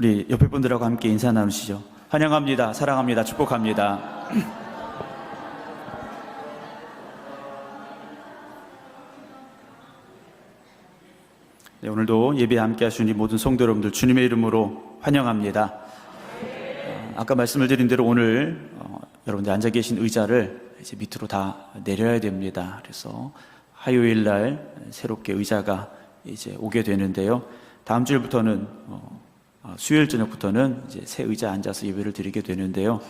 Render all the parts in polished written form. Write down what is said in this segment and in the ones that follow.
우리 옆에 분들하고 함께 인사 나누시죠. 환영합니다. 사랑합니다. 축복합니다. 네, 오늘도 예배에 함께 하신 모든 성도 여러분들 주님의 이름으로 환영합니다. 아까 말씀을 드린 대로 오늘 여러분들 앉아 계신 의자를 이제 밑으로 다 내려야 됩니다. 그래서 화요일 날 새롭게 의자가 이제 오게 되는데요. 다음 주일부터는 수요일 저녁부터는 이제 새 의자에 앉아서 예배를 드리게 되는데요.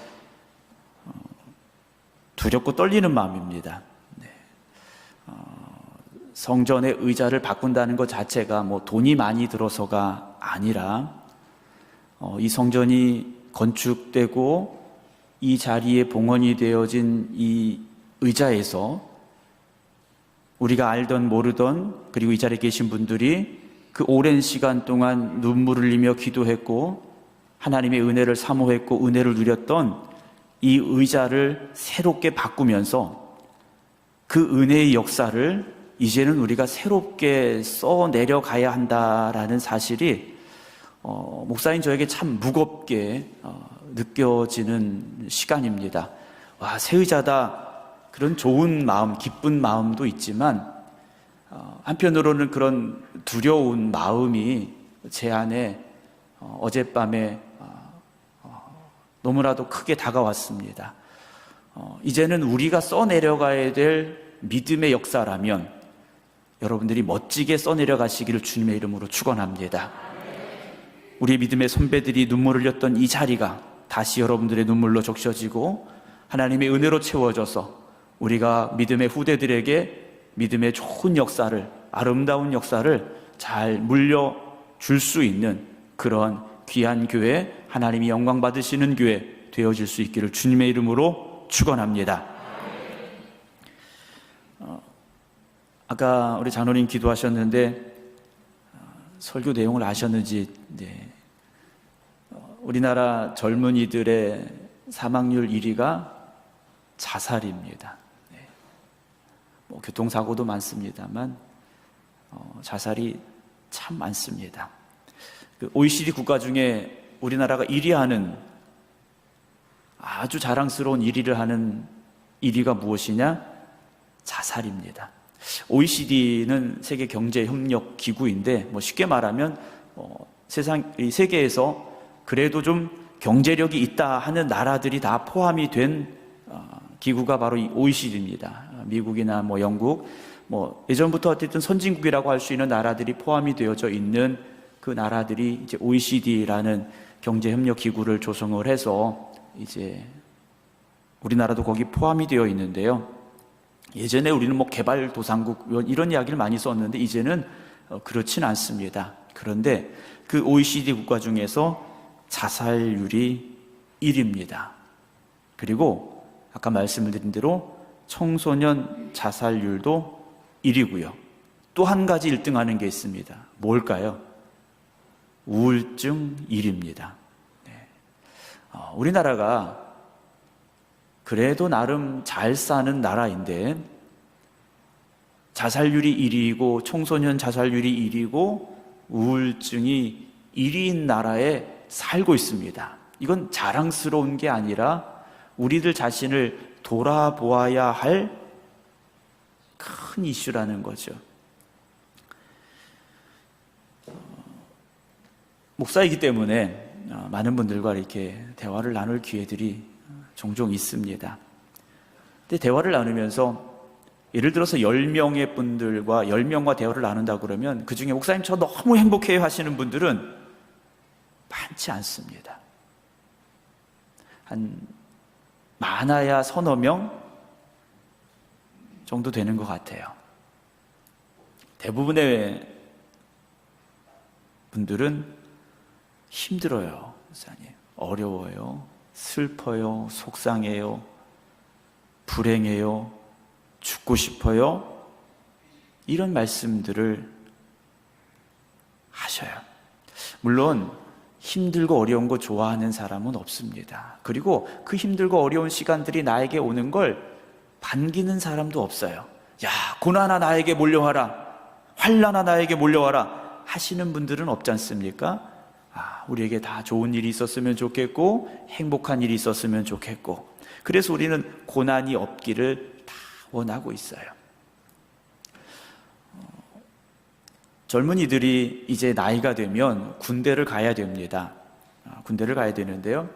두렵고 떨리는 마음입니다. 네. 성전의 의자를 바꾼다는 것 자체가 뭐 돈이 많이 들어서가 아니라 이 성전이 건축되고 이 자리에 봉헌이 되어진 이 의자에서 우리가 알던 모르던, 그리고 이 자리에 계신 분들이 그 오랜 시간 동안 눈물을 흘리며 기도했고 하나님의 은혜를 사모했고 은혜를 누렸던 이 의자를 새롭게 바꾸면서 그 은혜의 역사를 이제는 우리가 새롭게 써내려가야 한다라는 사실이 목사인 저에게 참 무겁게 느껴지는 시간입니다. 와, 새 의자다. 그런 좋은 마음, 기쁜 마음도 있지만 한편으로는 그런 두려운 마음이 제 안에 어젯밤에 너무나도 크게 다가왔습니다. 이제는 우리가 써내려가야 될 믿음의 역사라면 여러분들이 멋지게 써내려가시기를 주님의 이름으로 축원합니다. 우리의 믿음의 선배들이 눈물을 흘렸던 이 자리가 다시 여러분들의 눈물로 적셔지고 하나님의 은혜로 채워져서 우리가 믿음의 후대들에게 믿음의 좋은 역사를, 아름다운 역사를 잘 물려줄 수 있는 그런 귀한 교회, 하나님이 영광 받으시는 교회 되어질 수 있기를 주님의 이름으로 축원합니다. 아까 우리 장로님 기도하셨는데 설교 내용을 아셨는지, 네. 우리나라 젊은이들의 사망률 1위가 자살입니다. 네. 뭐 교통사고도 많습니다만 자살이 참 많습니다. 그 OECD 국가 중에 우리나라가 1위 하는, 아주 자랑스러운 1위를 하는 1위가 무엇이냐? 자살입니다. OECD는 세계 경제 협력 기구인데 뭐 쉽게 말하면 이 세계에서 그래도 좀 경제력이 있다 하는 나라들이 다 포함이 된 기구가 바로 이 OECD입니다. 미국이나 뭐 영국, 뭐 예전부터 어쨌든 선진국이라고 할 수 있는 나라들이 포함이 되어져 있는 그 나라들이 이제 OECD라는 경제 협력 기구를 조성을 해서 이제 우리나라도 거기 포함이 되어 있는데요. 예전에 우리는 뭐 개발도상국 이런 이야기를 많이 썼는데 이제는 그렇진 않습니다. 그런데 그 OECD 국가 중에서 자살률이 1위입니다. 그리고 아까 말씀을 드린 대로 청소년 자살률도 1위고요. 또 한 가지 1등하는 게 있습니다. 뭘까요? 우울증 1위입니다. 네. 우리나라가 그래도 나름 잘 사는 나라인데 자살률이 1위이고 청소년 자살률이 1위고 우울증이 1위인 나라에 살고 있습니다. 이건 자랑스러운 게 아니라 우리들 자신을 돌아보아야 할 큰 이슈라는 거죠. 목사이기 때문에 많은 분들과 이렇게 대화를 나눌 기회들이 종종 있습니다. 근데 대화를 나누면서 예를 들어서 10명의 분들과 10명과 대화를 나눈다 그러면 그 중에 목사님 저 너무 행복해요 하시는 분들은 많지 않습니다. 한 많아야 서너 명 정도 되는 것 같아요. 대부분의 분들은 힘들어요. 목사님. 어려워요. 슬퍼요. 속상해요. 불행해요. 죽고 싶어요. 이런 말씀들을 하셔요. 물론 힘들고 어려운 거 좋아하는 사람은 없습니다. 그리고 그 힘들고 어려운 시간들이 나에게 오는 걸 반기는 사람도 없어요. 야, 고난아 나에게 몰려와라. 환난아 나에게 몰려와라. 하시는 분들은 없지 않습니까? 우리에게 다 좋은 일이 있었으면 좋겠고 행복한 일이 있었으면 좋겠고, 그래서 우리는 고난이 없기를 다 원하고 있어요. 젊은이들이 이제 나이가 되면 군대를 가야 됩니다. 군대를 가야 되는데요,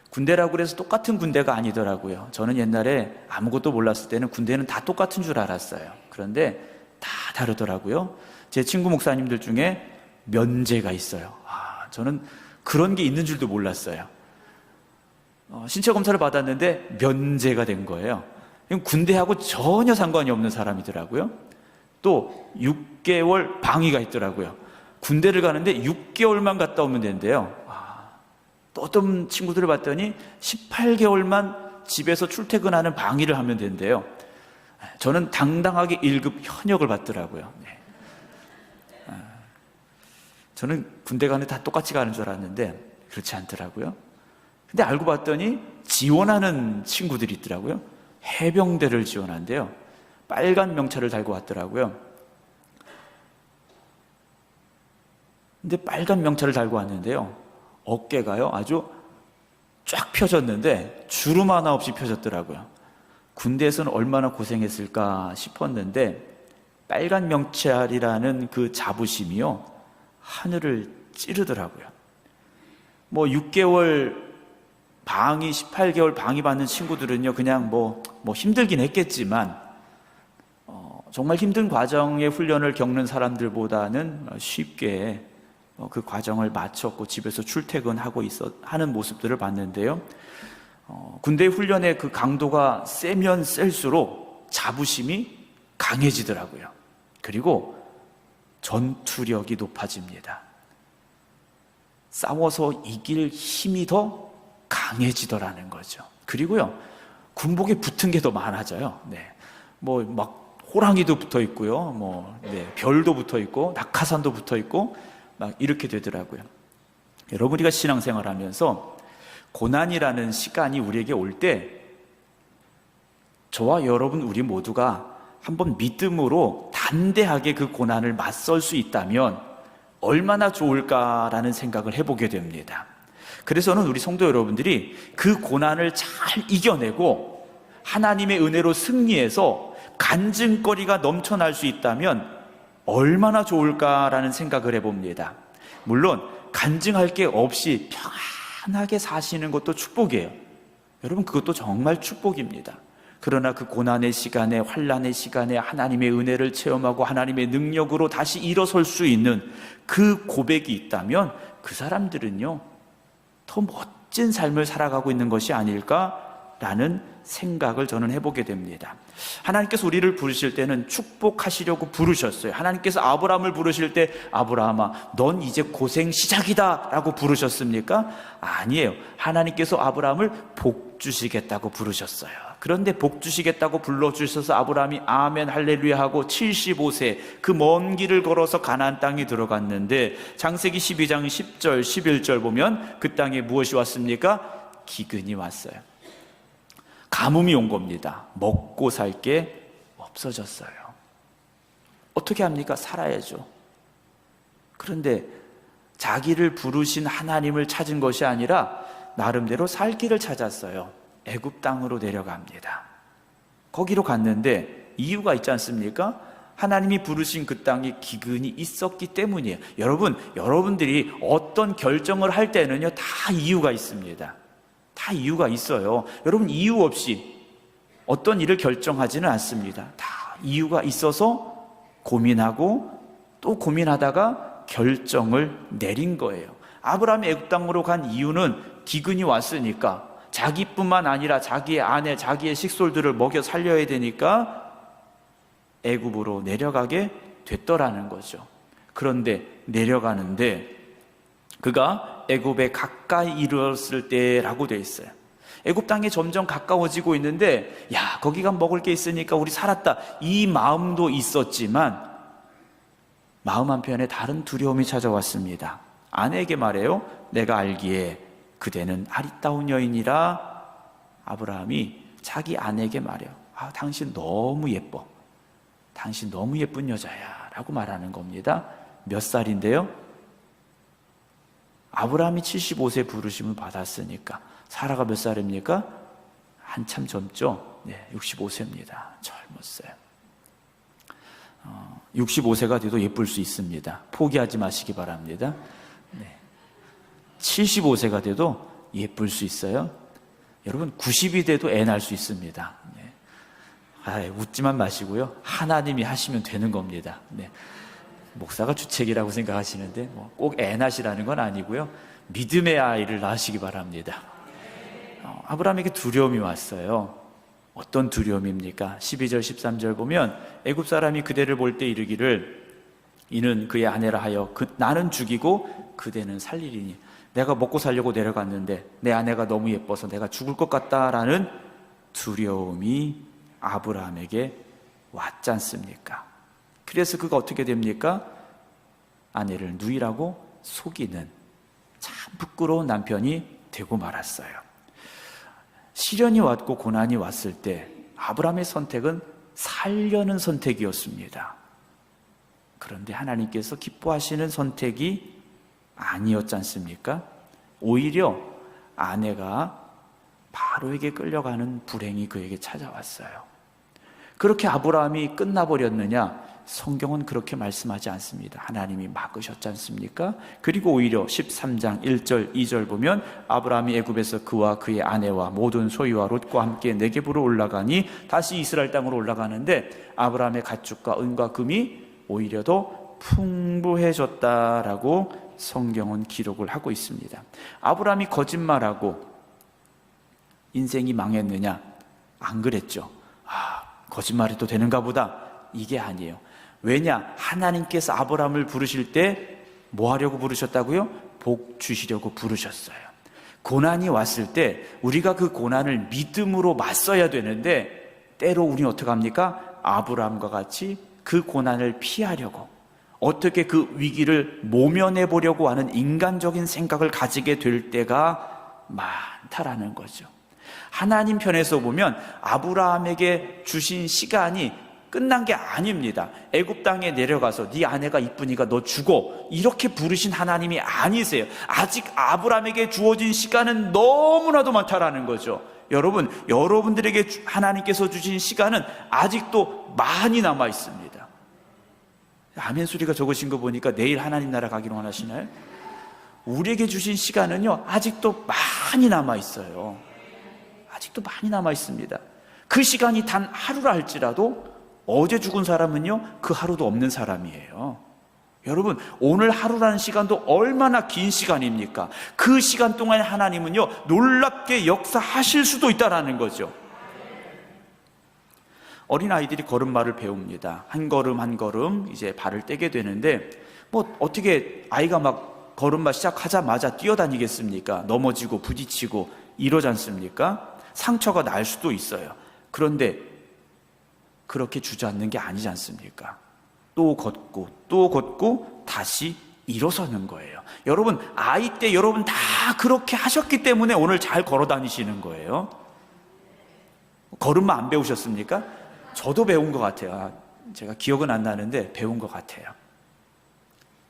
군대라고 해서 똑같은 군대가 아니더라고요. 저는 옛날에 아무것도 몰랐을 때는 군대는 다 똑같은 줄 알았어요. 그런데 다 다르더라고요. 제 친구 목사님들 중에 면제가 있어요. 저는 그런 게 있는 줄도 몰랐어요. 신체 검사를 받았는데 면제가 된 거예요. 군대하고 전혀 상관이 없는 사람이더라고요. 또 6개월 방위가 있더라고요. 군대를 가는데 6개월만 갔다 오면 된대요. 또 어떤 친구들을 봤더니 18개월만 집에서 출퇴근하는 방위를 하면 된대요. 저는 당당하게 1급 현역을 받더라고요. 저는 군대 가는데 다 똑같이 가는 줄 알았는데 그렇지 않더라고요. 근데 알고 봤더니 지원하는 친구들이 있더라고요. 해병대를 지원한대요. 빨간 명찰을 달고 왔더라고요. 근데 빨간 명찰을 달고 왔는데요, 어깨가요 아주 쫙 펴졌는데 주름 하나 없이 펴졌더라고요. 군대에서는 얼마나 고생했을까 싶었는데 빨간 명찰이라는 그 자부심이요 하늘을 찌르더라고요. 6개월 방위, 18개월 방위 받는 친구들은요 그냥 힘들긴 했겠지만 정말 힘든 과정의 훈련을 겪는 사람들보다는 쉽게 그 과정을 마쳤고 집에서 출퇴근하고 하는 모습들을 봤는데요, 군대 훈련의 그 강도가 세면 셀수록 자부심이 강해지더라고요. 그리고 전투력이 높아집니다. 싸워서 이길 힘이 더 강해지더라는 거죠. 그리고요, 군복에 붙은 게 더 많아져요. 막 호랑이도 붙어 있고요, 별도 붙어 있고, 낙하산도 붙어 있고, 막 이렇게 되더라고요. 여러분, 우리가 신앙생활 하면서 고난이라는 시간이 우리에게 올 때, 저와 여러분, 우리 모두가 한번 믿음으로 단대하게 그 고난을 맞설 수 있다면 얼마나 좋을까라는 생각을 해보게 됩니다. 그래서는 우리 성도 여러분들이 그 고난을 잘 이겨내고 하나님의 은혜로 승리해서 간증거리가 넘쳐날 수 있다면 얼마나 좋을까라는 생각을 해봅니다. 물론 간증할 게 없이 편안하게 사시는 것도 축복이에요. 여러분, 그것도 정말 축복입니다. 그러나 그 고난의 시간에, 환난의 시간에 하나님의 은혜를 체험하고 하나님의 능력으로 다시 일어설 수 있는 그 고백이 있다면 그 사람들은요 더 멋진 삶을 살아가고 있는 것이 아닐까라는 생각을 저는 해보게 됩니다. 하나님께서 우리를 부르실 때는 축복하시려고 부르셨어요. 하나님께서 아브라함을 부르실 때 아브라함아 넌 이제 고생 시작이다 라고 부르셨습니까? 아니에요. 하나님께서 아브라함을 복 주시겠다고 부르셨어요. 그런데 복 주시겠다고 불러주셔서 아브라함이 아멘 할렐루야 하고 75세 그 먼 길을 걸어서 가나안 땅에 들어갔는데 창세기 12장 10절 11절 보면 그 땅에 무엇이 왔습니까? 기근이 왔어요. 가뭄이 온 겁니다. 먹고 살 게 없어졌어요. 어떻게 합니까? 살아야죠. 그런데 자기를 부르신 하나님을 찾은 것이 아니라 나름대로 살 길을 찾았어요. 애굽 땅으로 내려갑니다. 거기로 갔는데 이유가 있지 않습니까? 하나님이 부르신 그 땅에 기근이 있었기 때문이에요. 여러분들이 어떤 결정을 할 때는요 다 이유가 있습니다. 다 이유가 있어요. 여러분, 이유 없이 어떤 일을 결정하지는 않습니다. 다 이유가 있어서 고민하고 또 고민하다가 결정을 내린 거예요. 아브라함이 애굽 땅으로 간 이유는 기근이 왔으니까, 자기뿐만 아니라 자기의 아내, 자기의 식솔들을 먹여 살려야 되니까 애굽으로 내려가게 됐더라는 거죠. 그런데 내려가는데 그가 애굽에 가까이 이르렀을 때라고 되어 있어요. 애굽 땅에 점점 가까워지고 있는데 거기가 먹을 게 있으니까 우리 살았다 이 마음도 있었지만 마음 한편에 다른 두려움이 찾아왔습니다. 아내에게 말해요. 내가 알기에 그대는 아리따운 여인이라. 아브라함이 자기 아내에게 말해요. 당신 너무 예뻐. 당신 너무 예쁜 여자야 라고 말하는 겁니다. 몇 살인데요? 아브라함이 75세 부르심을 받았으니까 사라가 몇 살입니까? 한참 젊죠? 네, 65세입니다. 젊었어요. 65세가 돼도 예쁠 수 있습니다. 포기하지 마시기 바랍니다. 네. 75세가 돼도 예쁠 수 있어요. 여러분 90이 돼도 애 낳을 수 있습니다. 네. 웃지만 마시고요. 하나님이 하시면 되는 겁니다. 네. 목사가 주책이라고 생각하시는데 꼭 애 낳으시라는 건 아니고요. 믿음의 아이를 낳으시기 바랍니다. 아브라함에게 두려움이 왔어요. 어떤 두려움입니까? 12절 13절 보면 애굽 사람이 그대를 볼 때 이르기를 이는 그의 아내라 하여 나는 죽이고 그대는 살리리니 내가 먹고 살려고 내려갔는데 내 아내가 너무 예뻐서 내가 죽을 것 같다라는 두려움이 아브라함에게 왔지 않습니까? 그래서 그가 어떻게 됩니까? 아내를 누이라고 속이는 참 부끄러운 남편이 되고 말았어요. 시련이 왔고 고난이 왔을 때 아브라함의 선택은 살려는 선택이었습니다. 그런데 하나님께서 기뻐하시는 선택이 아니었지 않습니까? 오히려 아내가 바로에게 끌려가는 불행이 그에게 찾아왔어요. 그렇게 아브라함이 끝나버렸느냐? 성경은 그렇게 말씀하지 않습니다. 하나님이 막으셨지 않습니까? 그리고 오히려 13장 1절 2절 보면 아브라함이 애굽에서 그와 그의 아내와 모든 소유와 롯과 함께 네겝으로 올라가니 다시 이스라엘 땅으로 올라가는데 아브라함의 가축과 은과 금이 오히려 더 풍부해졌다라고 성경은 기록을 하고 있습니다. 아브라함이 거짓말하고 인생이 망했느냐? 안 그랬죠. 거짓말해도 되는가 보다. 이게 아니에요. 왜냐? 하나님께서 아브라함을 부르실 때 뭐 하려고 부르셨다고요? 복 주시려고 부르셨어요. 고난이 왔을 때 우리가 그 고난을 믿음으로 맞서야 되는데 때로 우리는 어떻게 합니까? 아브라함과 같이 그 고난을 피하려고 어떻게 그 위기를 모면해 보려고 하는 인간적인 생각을 가지게 될 때가 많다라는 거죠. 하나님 편에서 보면 아브라함에게 주신 시간이 끝난 게 아닙니다. 애굽 땅에 내려가서 네 아내가 이쁘니까 너 죽어 이렇게 부르신 하나님이 아니세요. 아직 아브라함에게 주어진 시간은 너무나도 많다라는 거죠. 여러분, 여러분들에게 하나님께서 주신 시간은 아직도 많이 남아 있습니다. 아멘 소리가 적으신 거 보니까 내일 하나님 나라 가기로 원하시나요? 우리에게 주신 시간은요 아직도 많이 남아 있어요. 아직도 많이 남아 있습니다. 그 시간이 단 하루라 할지라도 어제 죽은 사람은요 그 하루도 없는 사람이에요. 여러분, 오늘 하루라는 시간도 얼마나 긴 시간입니까? 그 시간 동안 하나님은요 놀랍게 역사하실 수도 있다는 거죠. 어린아이들이 걸음마를 배웁니다. 한 걸음 한 걸음 이제 발을 떼게 되는데 어떻게 아이가 막 걸음마 시작하자마자 뛰어다니겠습니까? 넘어지고 부딪히고 이러지 않습니까? 상처가 날 수도 있어요. 그런데 그렇게 주저앉는 게 아니지 않습니까? 또 걷고 다시 일어서는 거예요. 여러분, 아이 때 여러분 다 그렇게 하셨기 때문에 오늘 잘 걸어 다니시는 거예요. 걸음마 안 배우셨습니까? 저도 배운 것 같아요. 제가 기억은 안 나는데 배운 것 같아요.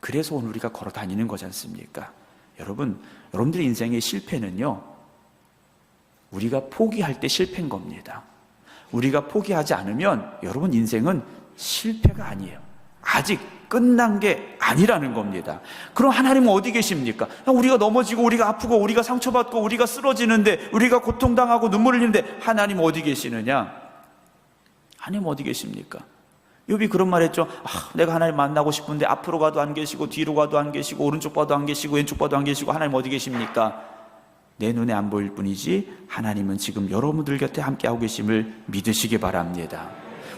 그래서 오늘 우리가 걸어 다니는 거지 않습니까? 여러분들의 인생의 실패는요 우리가 포기할 때 실패인 겁니다. 우리가 포기하지 않으면 여러분 인생은 실패가 아니에요. 아직 끝난 게 아니라는 겁니다. 그럼 하나님은 어디 계십니까? 우리가 넘어지고 우리가 아프고 우리가 상처받고 우리가 쓰러지는데 우리가 고통당하고 눈물을 흘리는데 하나님 어디 계시느냐? 하나님 어디 계십니까? 욥이 그런 말 했죠. 내가 하나님 만나고 싶은데 앞으로 가도 안 계시고 뒤로 가도 안 계시고 오른쪽 봐도 안 계시고 왼쪽 봐도 안 계시고 하나님 어디 계십니까? 내 눈에 안 보일 뿐이지 하나님은 지금 여러분들 곁에 함께하고 계심을 믿으시기 바랍니다.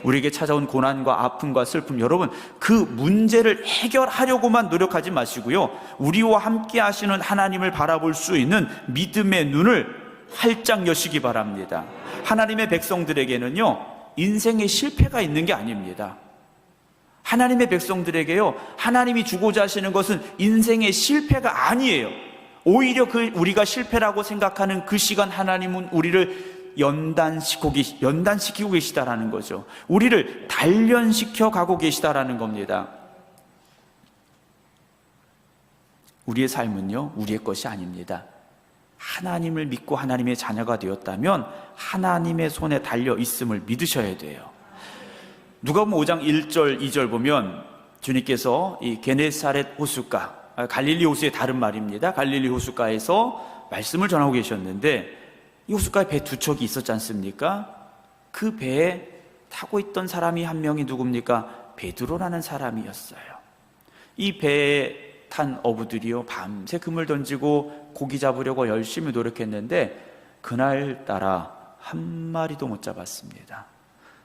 우리에게 찾아온 고난과 아픔과 슬픔, 여러분 그 문제를 해결하려고만 노력하지 마시고요 우리와 함께 하시는 하나님을 바라볼 수 있는 믿음의 눈을 활짝 여시기 바랍니다. 하나님의 백성들에게는요 인생의 실패가 있는 게 아닙니다. 하나님의 백성들에게요 하나님이 주고자 하시는 것은 인생의 실패가 아니에요. 오히려 우리가 실패라고 생각하는 그 시간 하나님은 우리를 연단시키고 계시다라는 거죠. 우리를 단련시켜 가고 계시다라는 겁니다. 우리의 삶은요, 우리의 것이 아닙니다. 하나님을 믿고 하나님의 자녀가 되었다면 하나님의 손에 달려 있음을 믿으셔야 돼요. 누가복음 5장 1절 2절 보면 주님께서 이 게네사렛 호숫가, 갈릴리 호수의 다른 말입니다. 갈릴리 호숫가에서 말씀을 전하고 계셨는데, 이 호숫가에 배 두 척이 있었지 않습니까? 그 배에 타고 있던 사람이 한 명이 누굽니까? 베드로라는 사람이었어요. 이 배에 탄 어부들이요, 밤새 그물 던지고 고기 잡으려고 열심히 노력했는데 그날따라 한 마리도 못 잡았습니다.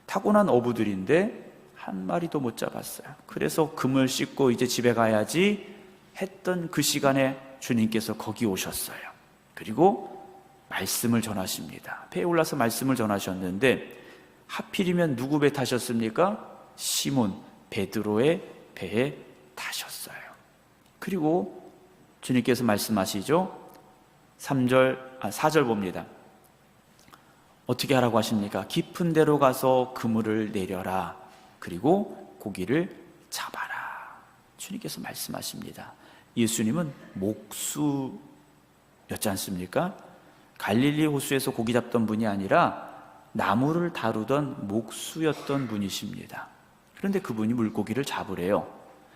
타고난 어부들인데 한 마리도 못 잡았어요. 그래서 그물 씻고 이제 집에 가야지 했던 그 시간에 주님께서 거기 오셨어요. 그리고 말씀을 전하십니다. 배에 올라서 말씀을 전하셨는데 하필이면 누구 배 타셨습니까? 시몬 베드로의 배에 타셨어요. 그리고 주님께서 말씀하시죠. 4절 봅니다. 어떻게 하라고 하십니까? 깊은 데로 가서 그물을 내려라. 그리고 고기를 잡아라. 주님께서 말씀하십니다. 예수님은 목수였지 않습니까? 갈릴리 호수에서 고기 잡던 분이 아니라 나무를 다루던 목수였던 분이십니다. 그런데 그분이 물고기를 잡으래요.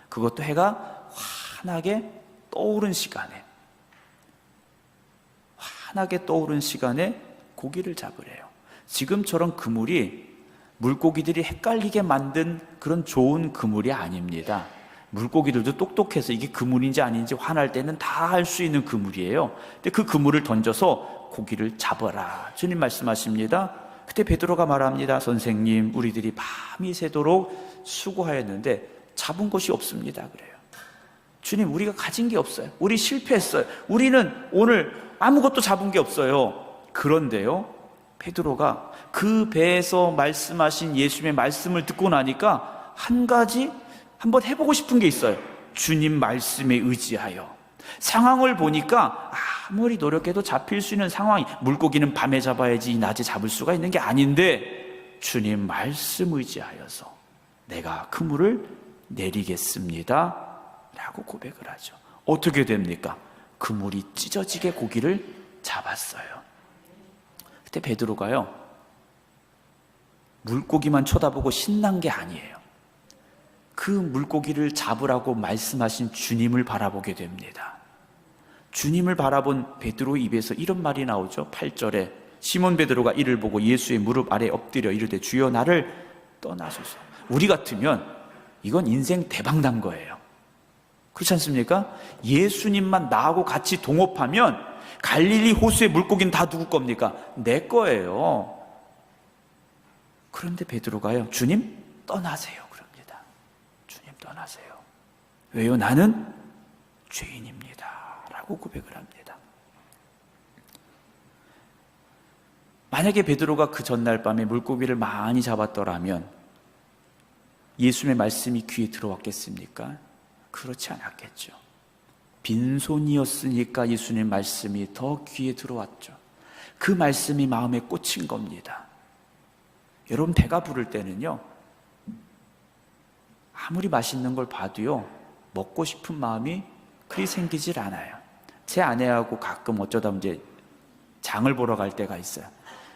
그것도 해가 환하게 떠오른 시간에, 환하게 떠오른 시간에 고기를 잡으래요. 지금처럼 그물이 물고기들이 헷갈리게 만든 그런 좋은 그물이 아닙니다. 물고기들도 똑똑해서 이게 그물인지 아닌지 환할 때는 다 알 수 있는 그물이에요. 근데 그 그물을 던져서 고기를 잡아라. 주님 말씀하십니다. 그때 베드로가 말합니다. 선생님, 우리들이 밤이 새도록 수고하였는데 잡은 것이 없습니다. 그래요. 주님, 우리가 가진 게 없어요. 우리 실패했어요. 우리는 오늘 아무것도 잡은 게 없어요. 그런데요, 베드로가 그 배에서 말씀하신 예수님의 말씀을 듣고 나니까 한 가지 한번 해보고 싶은 게 있어요. 주님 말씀에 의지하여. 상황을 보니까 아무리 노력해도 잡힐 수 있는 상황이, 물고기는 밤에 잡아야지 낮에 잡을 수가 있는 게 아닌데 주님 말씀 의지하여서 내가 그물을 내리겠습니다 라고 고백을 하죠. 어떻게 됩니까? 그물이 찢어지게 고기를 잡았어요. 그때 베드로가요, 물고기만 쳐다보고 신난 게 아니에요. 그 물고기를 잡으라고 말씀하신 주님을 바라보게 됩니다. 주님을 바라본 베드로 입에서 이런 말이 나오죠. 8절에 시몬 베드로가 이를 보고 예수의 무릎 아래 엎드려 이르되 주여 나를 떠나소서. 우리 같으면 이건 인생 대박 난 거예요. 그렇지 않습니까? 예수님만 나하고 같이 동업하면 갈릴리 호수의 물고기는 다 누구 겁니까? 내 거예요. 그런데 베드로가요, 주님 떠나세요 그럽니다. 주님 떠나세요. 왜요? 나는 죄인입니다 라고 고백을 합니다. 만약에 베드로가 그 전날 밤에 물고기를 많이 잡았더라면 예수님의 말씀이 귀에 들어왔겠습니까? 그렇지 않았겠죠. 빈손이었으니까 예수님의 말씀이 더 귀에 들어왔죠. 그 말씀이 마음에 꽂힌 겁니다. 여러분, 배가 부를 때는요, 아무리 맛있는 걸 봐도요, 먹고 싶은 마음이 그리 생기질 않아요. 제 아내하고 가끔 어쩌다 이제 장을 보러 갈 때가 있어요.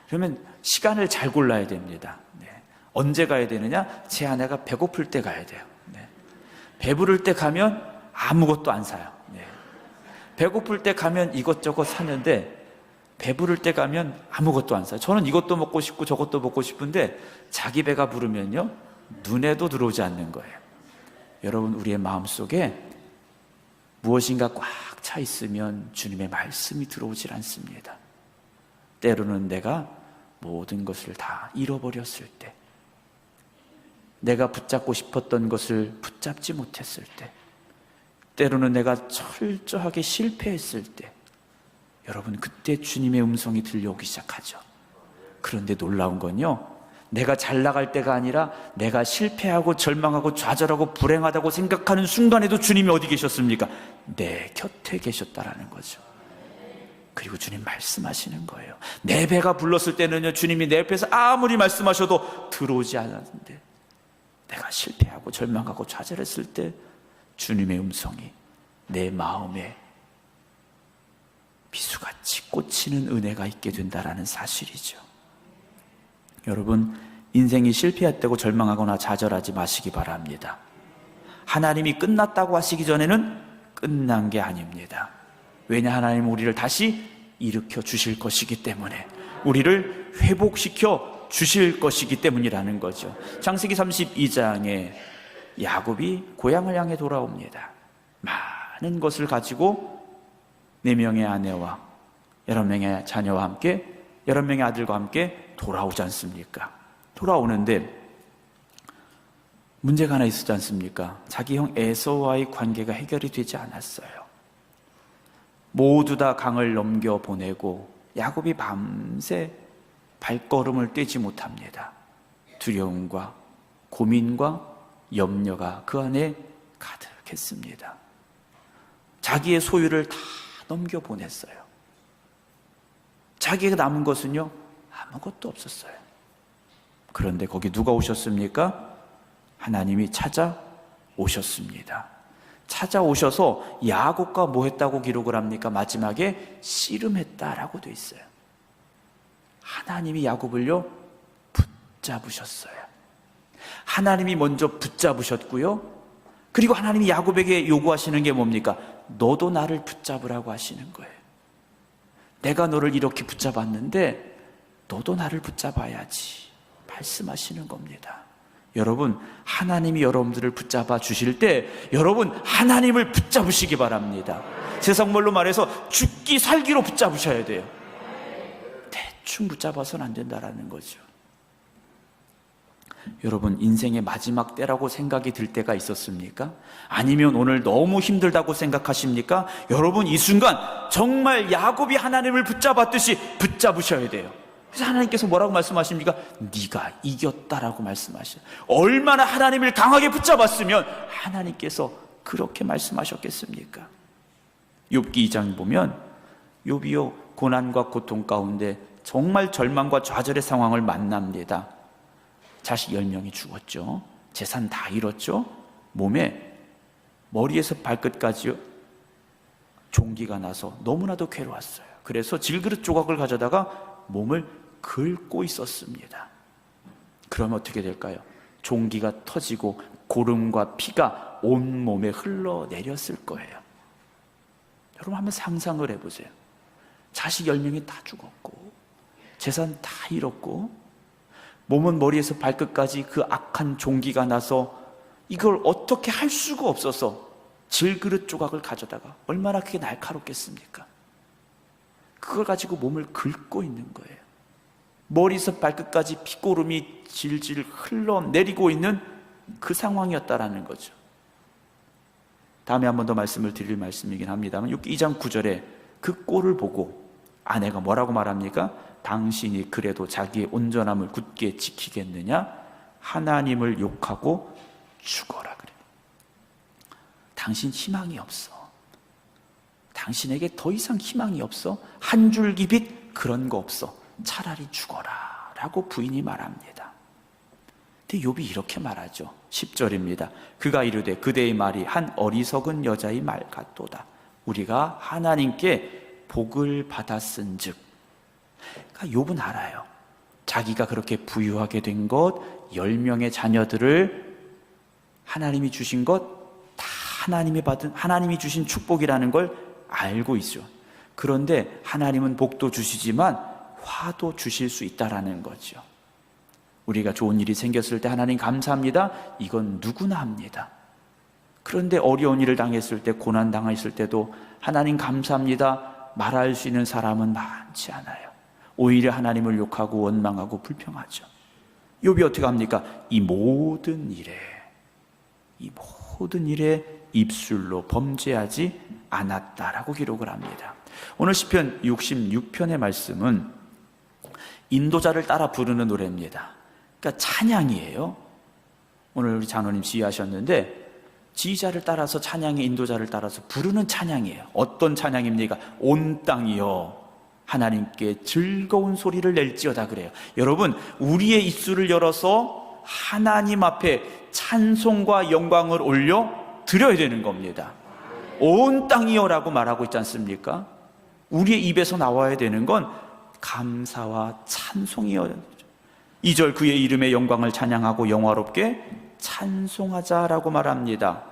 그러면 시간을 잘 골라야 됩니다. 네. 언제 가야 되느냐? 제 아내가 배고플 때 가야 돼요. 네. 배부를 때 가면 아무것도 안 사요. 네. 배고플 때 가면 이것저것 사는데 배부를 때 가면 아무것도 안 사요. 저는 이것도 먹고 싶고 저것도 먹고 싶은데 자기 배가 부르면요, 눈에도 들어오지 않는 거예요. 여러분, 우리의 마음속에 무엇인가 꽉 차 있으면 주님의 말씀이 들어오질 않습니다. 때로는 내가 모든 것을 다 잃어버렸을 때, 내가 붙잡고 싶었던 것을 붙잡지 못했을 때, 때로는 내가 철저하게 실패했을 때, 여러분, 그때 주님의 음성이 들려오기 시작하죠. 그런데 놀라운 건요, 내가 잘 나갈 때가 아니라 내가 실패하고 절망하고 좌절하고 불행하다고 생각하는 순간에도 주님이 어디 계셨습니까? 내 곁에 계셨다라는 거죠. 그리고 주님 말씀하시는 거예요. 내 배가 불렀을 때는요, 주님이 내 옆에서 아무리 말씀하셔도 들어오지 않았는데, 내가 실패하고 절망하고 좌절했을 때 주님의 음성이 내 마음에 같이 꽂히는 은혜가 있게 된다라는 사실이죠. 여러분, 인생이 실패했다고 절망하거나 좌절하지 마시기 바랍니다. 하나님이 끝났다고 하시기 전에는 끝난 게 아닙니다. 왜냐, 하나님은 우리를 다시 일으켜 주실 것이기 때문에, 우리를 회복시켜 주실 것이기 때문이라는 거죠. 창세기 32장에 야곱이 고향을 향해 돌아옵니다. 많은 것을 가지고 4명의 아내와 11명의 자녀와 함께, 11명의 아들과 함께 돌아오지 않습니까? 돌아오는데 문제가 하나 있었지 않습니까? 자기 형 에서와의 관계가 해결이 되지 않았어요. 모두 다 강을 넘겨 보내고 야곱이 밤새 발걸음을 떼지 못합니다. 두려움과 고민과 염려가 그 안에 가득했습니다. 자기의 소유를 다 넘겨 보냈어요. 자기가 남은 것은요, 아무것도 없었어요. 그런데 거기 누가 오셨습니까? 하나님이 찾아오셨습니다. 찾아오셔서 야곱과 뭐 했다고 기록을 합니까? 마지막에 씨름했다라고 돼 있어요. 하나님이 야곱을요 붙잡으셨어요. 하나님이 먼저 붙잡으셨고요, 그리고 하나님이 야곱에게 요구하시는 게 뭡니까? 너도 나를 붙잡으라고 하시는 거예요. 내가 너를 이렇게 붙잡았는데 너도 나를 붙잡아야지 말씀하시는 겁니다. 여러분, 하나님이 여러분들을 붙잡아 주실 때 여러분 하나님을 붙잡으시기 바랍니다. 세상 말로 말해서 죽기 살기로 붙잡으셔야 돼요. 대충 붙잡아서는 안 된다라는 거죠. 여러분, 인생의 마지막 때라고 생각이 들 때가 있었습니까? 아니면 오늘 너무 힘들다고 생각하십니까? 여러분, 이 순간 정말 야곱이 하나님을 붙잡았듯이 붙잡으셔야 돼요. 그래서 하나님께서 뭐라고 말씀하십니까? 네가 이겼다라고 말씀하셔요. 얼마나 하나님을 강하게 붙잡았으면 하나님께서 그렇게 말씀하셨겠습니까? 욥기 2장 보면 욥이요 고난과 고통 가운데 정말 절망과 좌절의 상황을 만납니다. 자식 10명이 죽었죠. 재산 다 잃었죠. 몸에 머리에서 발끝까지 종기가 나서 너무나도 괴로웠어요. 그래서 질그릇 조각을 가져다가 몸을 긁고 있었습니다. 그러면 어떻게 될까요? 종기가 터지고 고름과 피가 온 몸에 흘러내렸을 거예요. 여러분, 한번 상상을 해보세요. 자식 10명이 다 죽었고 재산 다 잃었고 몸은 머리에서 발끝까지 그 악한 종기가 나서 이걸 어떻게 할 수가 없어서 질그릇 조각을 가져다가, 얼마나 그게 날카롭겠습니까? 그걸 가지고 몸을 긁고 있는 거예요. 머리에서 발끝까지 피고름이 질질 흘러내리고 있는 그 상황이었다라는 거죠. 다음에 한 번 더 말씀을 드릴 말씀이긴 합니다만 2장 9절에 그 꼴을 보고 아내가 뭐라고 말합니까? 당신이 그래도 자기의 온전함을 굳게 지키겠느냐? 하나님을 욕하고 죽어라 그래요. 당신 희망이 없어. 당신에게 더 이상 희망이 없어. 한 줄기 빛 그런 거 없어. 차라리 죽어라 라고 부인이 말합니다. 근데 욥이 이렇게 말하죠. 10절입니다. 그가 이르되 그대의 말이 한 어리석은 여자의 말 같도다. 우리가 하나님께 복을 받았은즉. 그러니까 욥은 알아요. 자기가 그렇게 부유하게 된 것, 10명의 자녀들을 하나님이 주신 것 다 하나님이 주신 축복이라는 걸 알고 있죠. 그런데 하나님은 복도 주시지만 화도 주실 수 있다라는 거죠. 우리가 좋은 일이 생겼을 때 하나님 감사합니다. 이건 누구나 합니다. 그런데 어려운 일을 당했을 때, 고난 당했을 때도 하나님 감사합니다 말할 수 있는 사람은 많지 않아요. 오히려 하나님을 욕하고 원망하고 불평하죠. 욥이 어떻게 합니까? 이 모든 일에 입술로 범죄하지 않았다라고 기록을 합니다. 오늘 시편 66편의 말씀은 인도자를 따라 부르는 노래입니다. 그러니까 찬양이에요. 오늘 우리 장로님 지휘하셨는데 지휘자를 따라서, 찬양의 인도자를 따라서 부르는 찬양이에요. 어떤 찬양입니까? 온 땅이여 하나님께 즐거운 소리를 낼지어다 그래요. 여러분, 우리의 입술을 열어서 하나님 앞에 찬송과 영광을 올려 드려야 되는 겁니다. 온 땅이여라고 말하고 있지 않습니까? 우리의 입에서 나와야 되는 건 감사와 찬송이어야 되죠. 2절 그의 이름의 영광을 찬양하고 영화롭게 찬송하자라고 말합니다.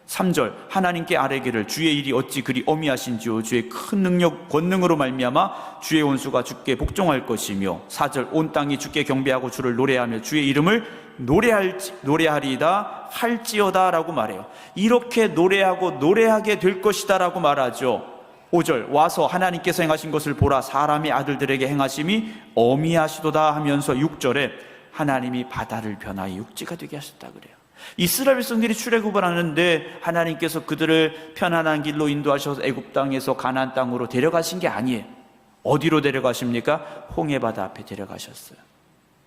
3절 하나님께 아뢰기를 주의 일이 어찌 그리 어미하신지요 주의 큰 능력 권능으로 말미암아 주의 온수가 주께 복종할 것이며 4절 온 땅이 주께 경배하고 주를 노래하며 주의 이름을 노래하리이다 할지어다 라고 말해요. 이렇게 노래하게 될 것이다 라고 말하죠. 5절 와서 하나님께서 행하신 것을 보라 사람의 아들들에게 행하심이 어미하시도다 하면서 6절에 하나님이 바다를 변화해 육지가 되게 하셨다 그래요. 이스라엘 백성들이 출애굽을 하는데 하나님께서 그들을 편안한 길로 인도하셔서 애굽 땅에서 가나안 땅으로 데려가신 게 아니에요. 어디로 데려가십니까? 홍해바다 앞에 데려가셨어요.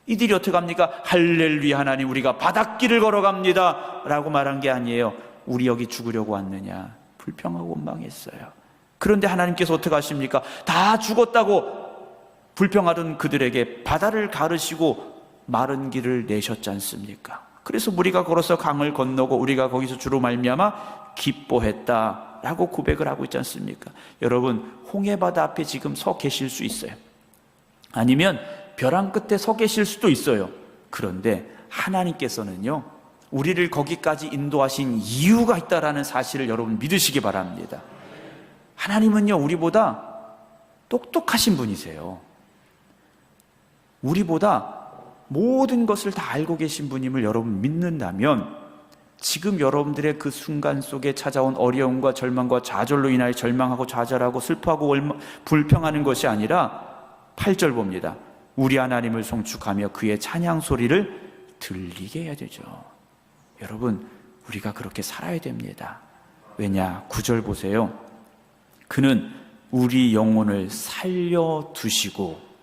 이들이 어떻게 합니까? 할렐루야 하나님 우리가 바닷길을 걸어갑니다 라고 말한 게 아니에요. 우리 여기 죽으려고 왔느냐? 불평하고 원망했어요. 그런데 하나님께서 어떻게 하십니까? 다 죽었다고 불평하던 그들에게 바다를 가르시고 마른 길을 내셨지 않습니까? 그래서 우리가 걸어서 강을 건너고 우리가 거기서 주로 말미암아 기뻐했다라고 고백을 하고 있지 않습니까? 여러분 홍해바다 앞에 지금 서 계실 수 있어요. 아니면 벼랑 끝에 서 계실 수도 있어요. 그런데 하나님께서는요 우리를 거기까지 인도하신 이유가 있다라는 사실을 여러분 믿으시기 바랍니다. 하나님은요 우리보다 똑똑하신 분이세요. 우리보다 모든 것을 다 알고 계신 분임을 여러분 믿는다면 지금 여러분들의 그 순간 속에 찾아온 어려움과 절망과 좌절로 인하여 절망하고 좌절하고 슬퍼하고 불평하는 것이 아니라 8절 봅니다. 우리 하나님을 송축하며 그의 찬양 소리를 들리게 해야 되죠. 여러분 우리가 그렇게 살아야 됩니다. 왜냐? 9절 보세요. 그는 우리 영혼을 살려두시고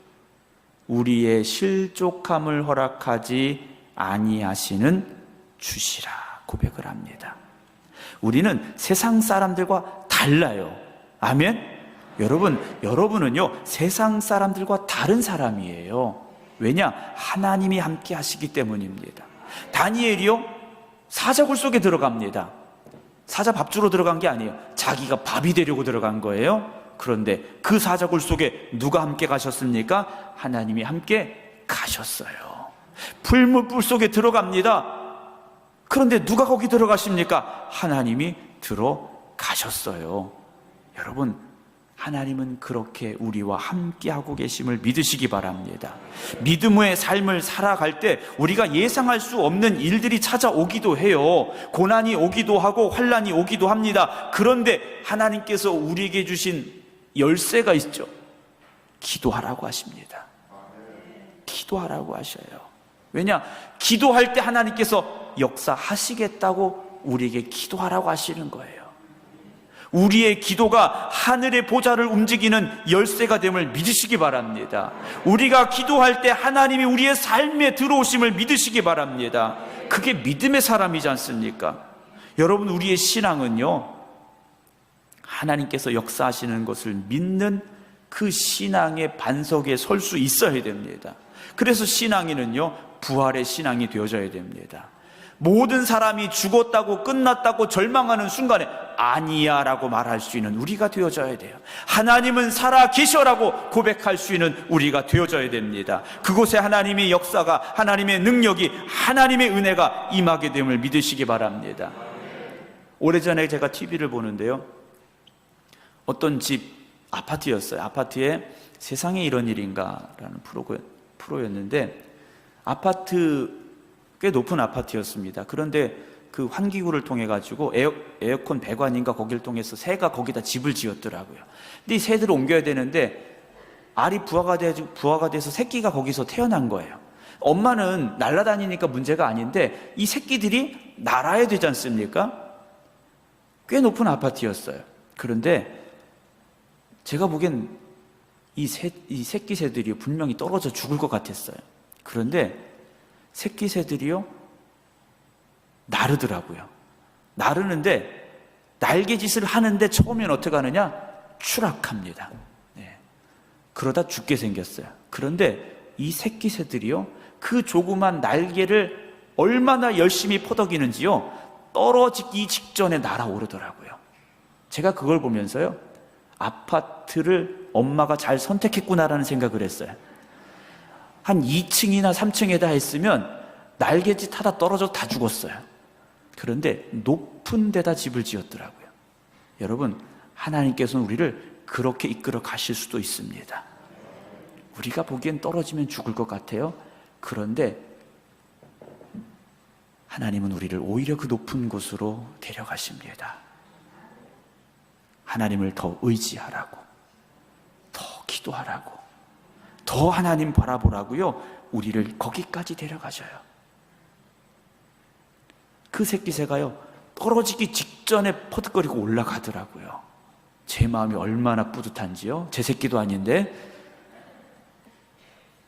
우리의 실족함을 허락하지 아니하시는 주시라 고백을 합니다. 우리는 세상 사람들과 달라요. 아멘? 여러분은요 세상 사람들과 다른 사람이에요. 왜냐? 하나님이 함께 하시기 때문입니다. 다니엘이요 사자굴 속에 들어갑니다. 사자 밥 주러 들어간 게 아니에요. 자기가 밥이 되려고 들어간 거예요. 그런데 그 사자굴 속에 누가 함께 가셨습니까? 하나님이 함께 가셨어요. 풀무불 속에 들어갑니다. 그런데 누가 거기 들어가십니까? 하나님이 들어가셨어요. 여러분 하나님은 그렇게 우리와 함께하고 계심을 믿으시기 바랍니다. 믿음의 삶을 살아갈 때 우리가 예상할 수 없는 일들이 찾아오기도 해요. 고난이 오기도 하고 환난이 오기도 합니다. 그런데 하나님께서 우리에게 주신 열쇠가 있죠. 기도하라고 하십니다. 기도하라고 하셔요. 왜냐? 기도할 때 하나님께서 역사하시겠다고 우리에게 기도하라고 하시는 거예요. 우리의 기도가 하늘의 보좌를 움직이는 열쇠가 됨을 믿으시기 바랍니다. 우리가 기도할 때 하나님이 우리의 삶에 들어오심을 믿으시기 바랍니다. 그게 믿음의 사람이지 않습니까? 여러분 우리의 신앙은요 하나님께서 역사하시는 것을 믿는 그 신앙의 반석에 설 수 있어야 됩니다. 그래서 신앙인은요 부활의 신앙이 되어져야 됩니다. 모든 사람이 죽었다고 끝났다고 절망하는 순간에 아니야 라고 말할 수 있는 우리가 되어져야 돼요. 하나님은 살아 계셔라고 고백할 수 있는 우리가 되어져야 됩니다. 그곳에 하나님의 역사가, 하나님의 능력이, 하나님의 은혜가 임하게 됨을 믿으시기 바랍니다. 오래전에 제가 TV를 보는데요 어떤 집 아파트였어요. 아파트에 세상에 이런 일인가 라는 프로였는데 아파트 꽤 높은 아파트였습니다. 그런데 그 환기구를 통해 가지고 에어컨 배관인가 거기를 통해서 새가 거기다 집을 지었더라고요. 근데 이 새들을 옮겨야 되는데 알이 부화가 돼서 새끼가 거기서 태어난 거예요. 엄마는 날아다니니까 문제가 아닌데 이 새끼들이 날아야 되지 않습니까? 꽤 높은 아파트였어요. 그런데 제가 보기엔 이 새끼 새들이 분명히 떨어져 죽을 것 같았어요. 그런데 새끼 새들이요 나르더라고요. 나르는데 날개짓을 하는데 처음엔 어떻게 하느냐? 추락합니다. 네. 그러다 죽게 생겼어요. 그런데 이 새끼 새들이요 그 조그만 날개를 얼마나 열심히 퍼덕이는지요 떨어지기 직전에 날아오르더라고요. 제가 그걸 보면서요 아파트를 엄마가 잘 선택했구나라는 생각을 했어요. 한 2층이나 3층에다 했으면 날개짓 하다 떨어져 다 죽었어요. 그런데 높은 데다 집을 지었더라고요. 여러분, 하나님께서는 우리를 그렇게 이끌어 가실 수도 있습니다. 우리가 보기엔 떨어지면 죽을 것 같아요. 그런데 하나님은 우리를 오히려 그 높은 곳으로 데려가십니다. 하나님을 더 의지하라고, 더 기도하라고, 더 하나님 바라보라고요. 우리를 거기까지 데려가셔요. 그 새끼새가요, 떨어지기 직전에 퍼득거리고 올라가더라고요. 제 마음이 얼마나 뿌듯한지요. 제 새끼도 아닌데.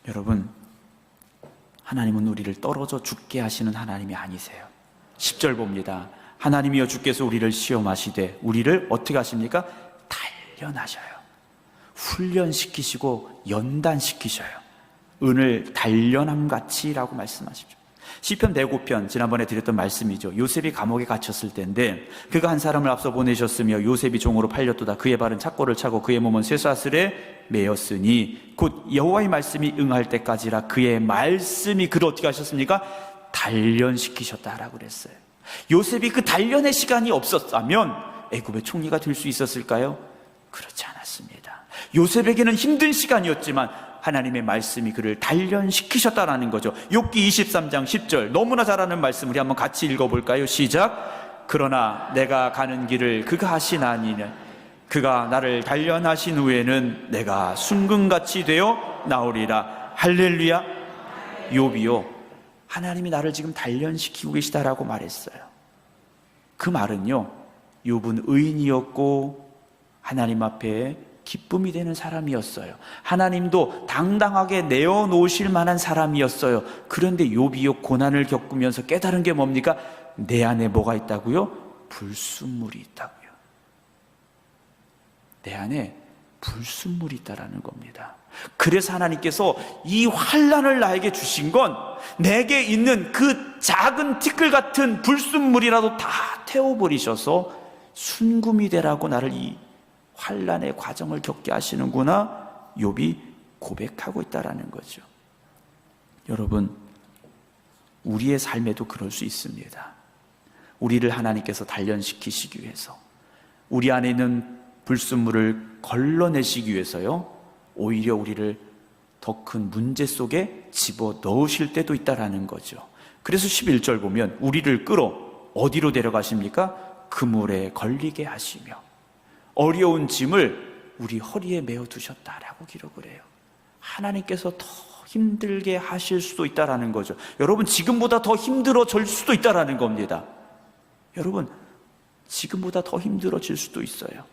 여러분, 하나님은 우리를 떨어져 죽게 하시는 하나님이 아니세요. 10절 봅니다. 하나님이여 주께서 우리를 시험하시되 우리를 어떻게 하십니까? 단련하셔요. 훈련시키시고 연단시키셔요. 은을 단련함같이라고 말씀하십시오. 시편 105편, 지난번에 드렸던 말씀이죠. 요셉이 감옥에 갇혔을 때인데 그가 한 사람을 앞서 보내셨으며 요셉이 종으로 팔렸도다. 그의 발은 착고를 차고 그의 몸은 쇠사슬에 매였으니 곧 여호와의 말씀이 응할 때까지라. 그의 말씀이 그를 어떻게 하셨습니까? 단련시키셨다라고 그랬어요. 요셉이 그 단련의 시간이 없었다면 애굽의 총리가 될 수 있었을까요? 그렇지 않았습니다. 요셉에게는 힘든 시간이었지만 하나님의 말씀이 그를 단련시키셨다라는 거죠. 욥기 23장 10절, 너무나 잘 아는 말씀 우리 한번 같이 읽어볼까요? 시작. 그러나 내가 가는 길을 그가 하시나니 그가 나를 단련하신 후에는 내가 순금같이 되어 나오리라. 할렐루야. 욥이요, 하나님이 나를 지금 단련시키고 계시다라고 말했어요. 그 말은요, 욥은 의인이었고 하나님 앞에 기쁨이 되는 사람이었어요. 하나님도 당당하게 내어놓으실 만한 사람이었어요. 그런데 욥이요, 고난을 겪으면서 깨달은 게 뭡니까? 내 안에 뭐가 있다고요? 불순물이 있다고요. 내 안에 불순물이 있다라는 겁니다. 그래서 하나님께서 이 환난을 나에게 주신 건 내게 있는 그 작은 티끌 같은 불순물이라도 다 태워버리셔서 순금이 되라고 나를 이 환난의 과정을 겪게 하시는구나, 욥이 고백하고 있다라는 거죠. 여러분, 우리의 삶에도 그럴 수 있습니다. 우리를 하나님께서 단련시키시기 위해서, 우리 안에 있는 불순물을 걸러내시기 위해서요, 오히려 우리를 더 큰 문제 속에 집어넣으실 때도 있다라는 거죠. 그래서 11절 보면 우리를 끌어 어디로 데려가십니까? 그물에 걸리게 하시며 어려운 짐을 우리 허리에 메어 두셨다라고 기록을 해요. 하나님께서 더 힘들게 하실 수도 있다라는 거죠. 여러분, 지금보다 더 힘들어질 수도 있다라는 겁니다. 여러분, 지금보다 더 힘들어질 수도 있어요.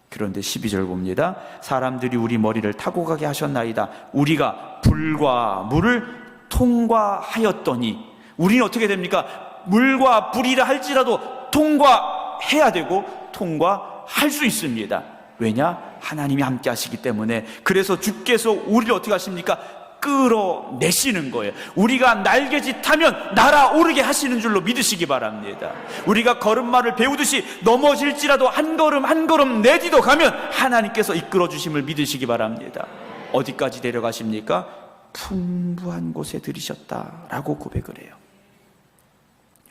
그런데 12절 봅니다. 사람들이 우리 머리를 타고 가게 하셨나이다. 우리가 불과 물을 통과하였더니, 우리는 어떻게 됩니까? 물과 불이라 할지라도 통과해야 되고 통과할 수 있습니다. 왜냐? 하나님이 함께 하시기 때문에. 그래서 주께서 우리를 어떻게 하십니까? 끌어내시는 거예요. 우리가 날개짓하면 날아오르게 하시는 줄로 믿으시기 바랍니다. 우리가 걸음마를 배우듯이 넘어질지라도 한 걸음 한 걸음 내디도 가면 하나님께서 이끌어주심을 믿으시기 바랍니다. 어디까지 데려가십니까? 풍부한 곳에 들이셨다라고 고백을 해요.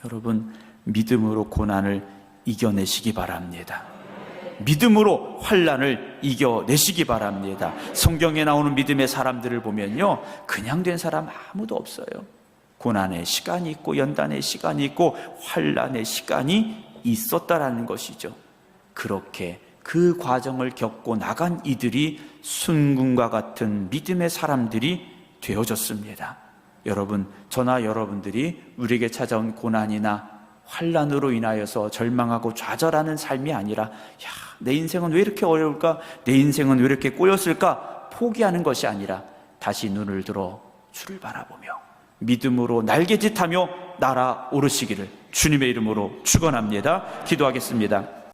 여러분, 믿음으로 고난을 이겨내시기 바랍니다. 믿음으로 환난을 이겨내시기 바랍니다. 성경에 나오는 믿음의 사람들을 보면요, 그냥 된 사람 아무도 없어요. 고난의 시간이 있고 연단의 시간이 있고 환난의 시간이 있었다라는 것이죠. 그렇게 그 과정을 겪고 나간 이들이 순금과 같은 믿음의 사람들이 되어졌습니다. 여러분, 저나 여러분들이 우리에게 찾아온 고난이나 환난으로 인하여서 절망하고 좌절하는 삶이 아니라, 내 인생은 왜 이렇게 어려울까? 내 인생은 왜 이렇게 꼬였을까? 포기하는 것이 아니라 다시 눈을 들어 주를 바라보며 믿음으로 날개짓하며 날아오르시기를 주님의 이름으로 축원합니다. 기도하겠습니다.